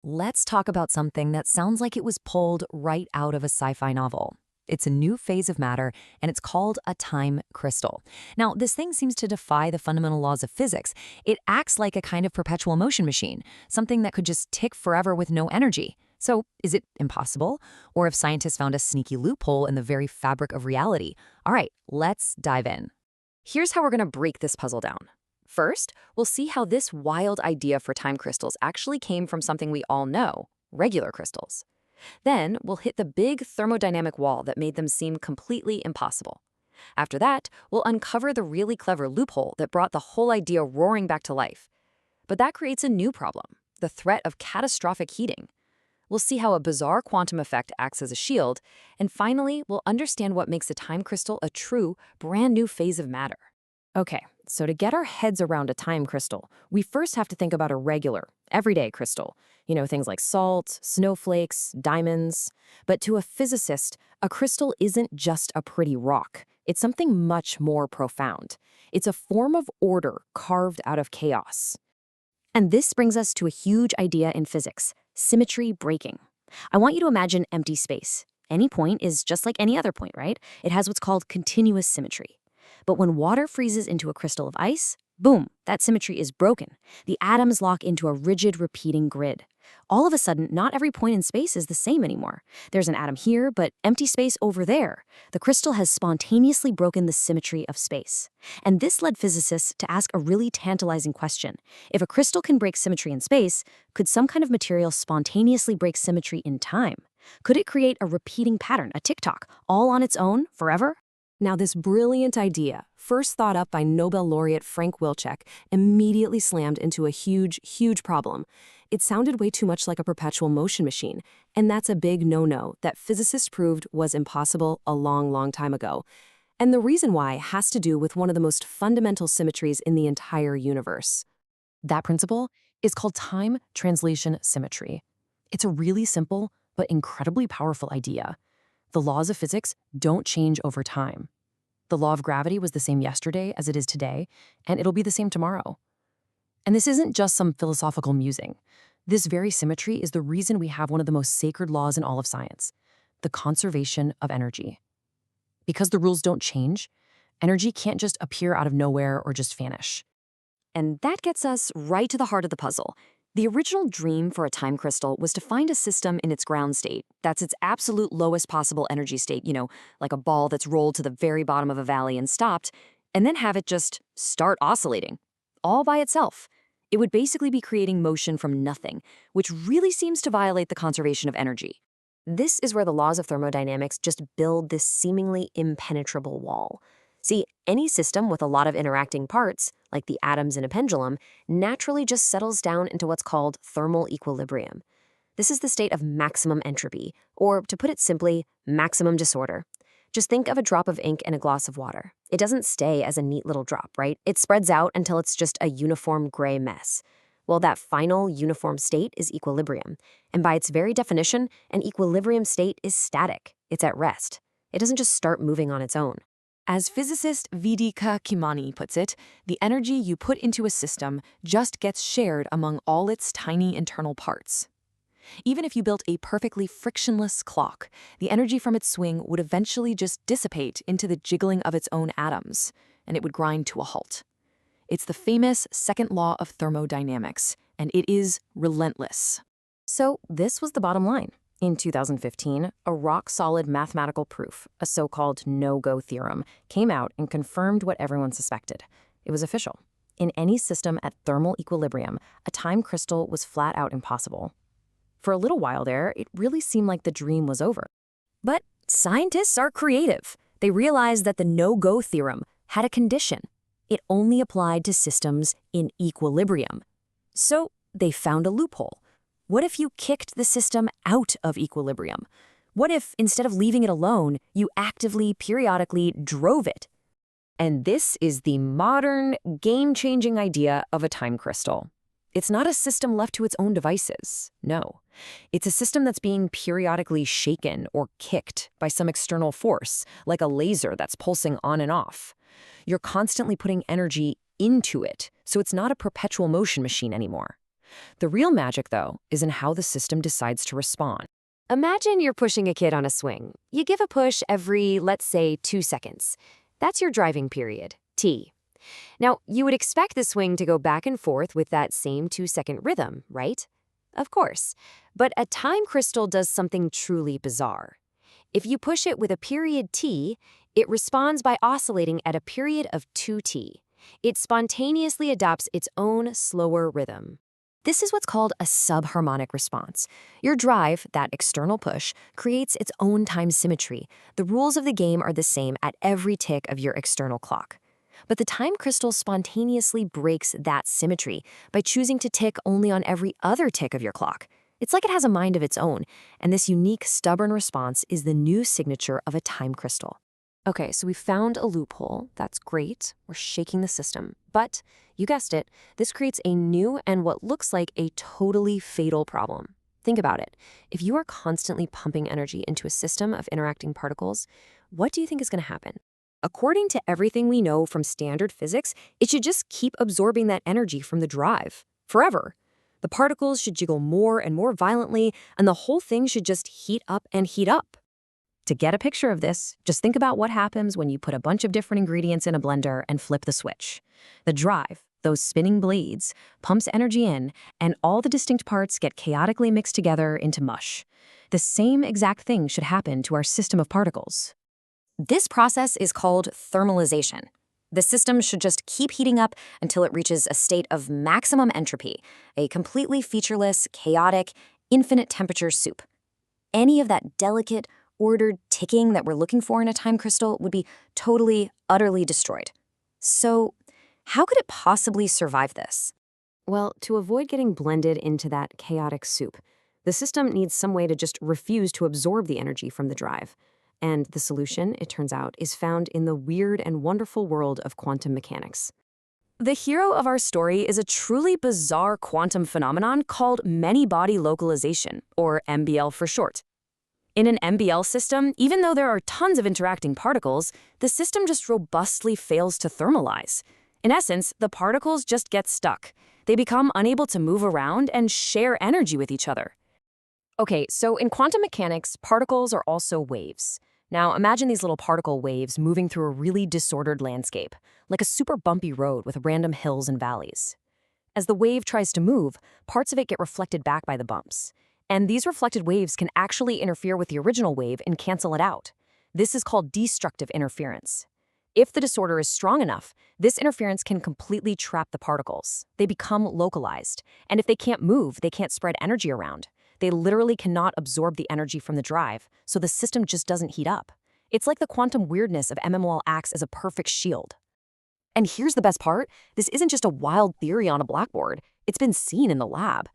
Let's talk about something that sounds like it was pulled right out of a sci-fi novel. It's a new phase of matter, and it's called a time crystal. Now, this thing seems to defy the fundamental laws of physics. It acts like a kind of perpetual motion machine, something that could just tick forever with no energy. So, is it impossible? Or have scientists found a sneaky loophole in the very fabric of reality? All right, let's dive in. Here's how we're going to break this puzzle down. First, we'll see how this wild idea for time crystals actually came from something we all know, regular crystals. Then, we'll hit the big thermodynamic wall that made them seem completely impossible. After that, we'll uncover the really clever loophole that brought the whole idea roaring back to life. But that creates a new problem, the threat of catastrophic heating. We'll see how a bizarre quantum effect acts as a shield, and finally, we'll understand what makes a time crystal a true, brand new phase of matter. Okay, so to get our heads around a time crystal, we first have to think about a regular, everyday crystal. You know, things like salt, snowflakes, diamonds. But to a physicist, a crystal isn't just a pretty rock. It's something much more profound. It's a form of order carved out of chaos. And this brings us to a huge idea in physics, symmetry breaking. I want you to imagine empty space. Any point is just like any other point, right? It has what's called continuous symmetry. But when water freezes into a crystal of ice, boom, that symmetry is broken. The atoms lock into a rigid, repeating grid. All of a sudden, not every point in space is the same anymore. There's an atom here, but empty space over there. The crystal has spontaneously broken the symmetry of space. And this led physicists to ask a really tantalizing question. If a crystal can break symmetry in space, could some kind of material spontaneously break symmetry in time? Could it create a repeating pattern, a tick-tock, all on its own, forever? Now, this brilliant idea, first thought up by Nobel laureate Frank Wilczek, immediately slammed into a huge problem. It sounded way too much like a perpetual motion machine, and that's a big no-no that physicists proved was impossible a long time ago. And the reason why has to do with one of the most fundamental symmetries in the entire universe. That principle is called time translation symmetry. It's a really simple but incredibly powerful idea. The laws of physics don't change over time. The law of gravity was the same yesterday as it is today, and it'll be the same tomorrow. And this isn't just some philosophical musing. This very symmetry is the reason we have one of the most sacred laws in all of science, the conservation of energy. Because the rules don't change, energy can't just appear out of nowhere or just vanish. And that gets us right to the heart of the puzzle. The original dream for a time crystal was to find a system in its ground state, that's its absolute lowest possible energy state, like a ball that's rolled to the very bottom of a valley and stopped, and then have it just start oscillating, all by itself. It would basically be creating motion from nothing, which really seems to violate the conservation of energy. This is where the laws of thermodynamics just build this seemingly impenetrable wall. See, any system with a lot of interacting parts, like the atoms in a pendulum, naturally just settles down into what's called thermal equilibrium. This is the state of maximum entropy, or to put it simply, maximum disorder. Just think of a drop of ink in a glass of water. It doesn't stay as a neat little drop, right? It spreads out until it's just a uniform gray mess. Well, that final uniform state is equilibrium. And by its very definition, an equilibrium state is static. It's at rest. It doesn't just start moving on its own. As physicist Vidika Kimani puts it, the energy you put into a system just gets shared among all its tiny internal parts. Even if you built a perfectly frictionless clock, the energy from its swing would eventually just dissipate into the jiggling of its own atoms, and it would grind to a halt. It's the famous second law of thermodynamics, and it is relentless. So this was the bottom line. In 2015, a rock-solid mathematical proof, a so-called no-go theorem, came out and confirmed what everyone suspected. It was official. In any system at thermal equilibrium, a time crystal was flat out impossible. For a little while there, it really seemed like the dream was over. But scientists are creative. They realized that the no-go theorem had a condition. It only applied to systems in equilibrium. So they found a loophole. What if you kicked the system out of equilibrium? What if, instead of leaving it alone, you actively, periodically drove it? And this is the modern, game-changing idea of a time crystal. It's not a system left to its own devices. No. It's a system that's being periodically shaken or kicked by some external force, like a laser that's pulsing on and off. You're constantly putting energy into it, so it's not a perpetual motion machine anymore. The real magic, though, is in how the system decides to respond. Imagine you're pushing a kid on a swing. You give a push every, let's say, 2 seconds. That's your driving period, T. Now, you would expect the swing to go back and forth with that same 2-second rhythm, right? Of course. But a time crystal does something truly bizarre. If you push it with a period T, it responds by oscillating at a period of 2T. It spontaneously adopts its own slower rhythm. This is what's called a subharmonic response. Your drive, that external push, creates its own time symmetry. The rules of the game are the same at every tick of your external clock. But the time crystal spontaneously breaks that symmetry by choosing to tick only on every other tick of your clock. It's like it has a mind of its own, and this unique, stubborn response is the new signature of a time crystal. Okay, so we found a loophole. That's great. We're shaking the system. But, you guessed it, this creates a new and what looks like a totally fatal problem. Think about it. If you are constantly pumping energy into a system of interacting particles, what do you think is going to happen? According to everything we know from standard physics, it should just keep absorbing that energy from the drive, forever. The particles should jiggle more and more violently, and the whole thing should just heat up and heat up. To get a picture of this, just think about what happens when you put a bunch of different ingredients in a blender and flip the switch. The drive, those spinning blades, pumps energy in, and all the distinct parts get chaotically mixed together into mush. The same exact thing should happen to our system of particles. This process is called thermalization. The system should just keep heating up until it reaches a state of maximum entropy, a completely featureless, chaotic, infinite temperature soup. Any of that delicate, ordered ticking that we're looking for in a time crystal would be totally, utterly destroyed. So, how could it possibly survive this? Well, to avoid getting blended into that chaotic soup, the system needs some way to just refuse to absorb the energy from the drive. And the solution, it turns out, is found in the weird and wonderful world of quantum mechanics. The hero of our story is a truly bizarre quantum phenomenon called many-body localization, or MBL for short. In an MBL system, even though there are tons of interacting particles, the system just robustly fails to thermalize. In essence, the particles just get stuck. They become unable to move around and share energy with each other. Okay, so in quantum mechanics, particles are also waves. Now, imagine these little particle waves moving through a really disordered landscape, like a super bumpy road with random hills and valleys. As the wave tries to move, parts of it get reflected back by the bumps. And these reflected waves can actually interfere with the original wave and cancel it out. This is called destructive interference. If the disorder is strong enough, this interference can completely trap the particles. They become localized. And if they can't move, they can't spread energy around. They literally cannot absorb the energy from the drive, so the system just doesn't heat up. It's like the quantum weirdness of MMOL acts as a perfect shield. And here's the best part. This isn't just a wild theory on a blackboard. It's been seen in the lab.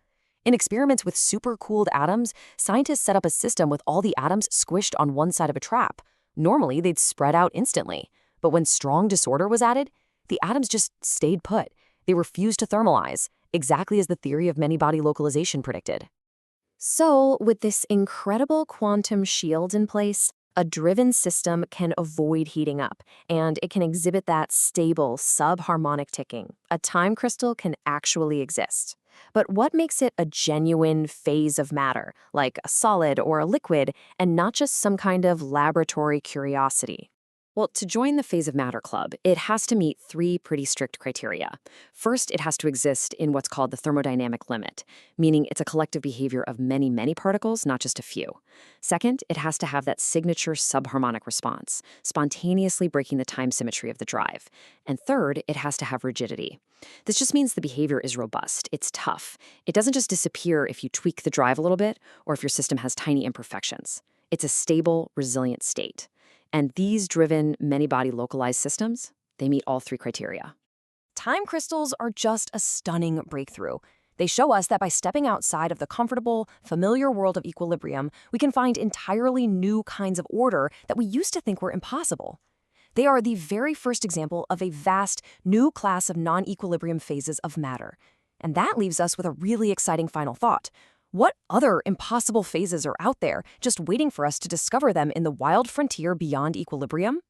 In experiments with supercooled atoms, scientists set up a system with all the atoms squished on one side of a trap. Normally, they'd spread out instantly. But when strong disorder was added, the atoms just stayed put. They refused to thermalize, exactly as the theory of many-body localization predicted. So, with this incredible quantum shield in place, a driven system can avoid heating up, and it can exhibit that stable, subharmonic ticking. A time crystal can actually exist. But what makes it a genuine phase of matter, like a solid or a liquid, and not just some kind of laboratory curiosity? Well, to join the Phase of Matter Club, it has to meet 3 pretty strict criteria. First, it has to exist in what's called the thermodynamic limit, meaning it's a collective behavior of many, many particles, not just a few. Second, it has to have that signature subharmonic response, spontaneously breaking the time symmetry of the drive. And third, it has to have rigidity. This just means the behavior is robust, it's tough. It doesn't just disappear if you tweak the drive a little bit or if your system has tiny imperfections. It's a stable, resilient state. And these driven, many-body localized systems, they meet all 3 criteria. Time crystals are just a stunning breakthrough. They show us that by stepping outside of the comfortable, familiar world of equilibrium, we can find entirely new kinds of order that we used to think were impossible. They are the very first example of a vast, new class of non-equilibrium phases of matter. And that leaves us with a really exciting final thought. What other impossible phases are out there, just waiting for us to discover them in the wild frontier beyond equilibrium?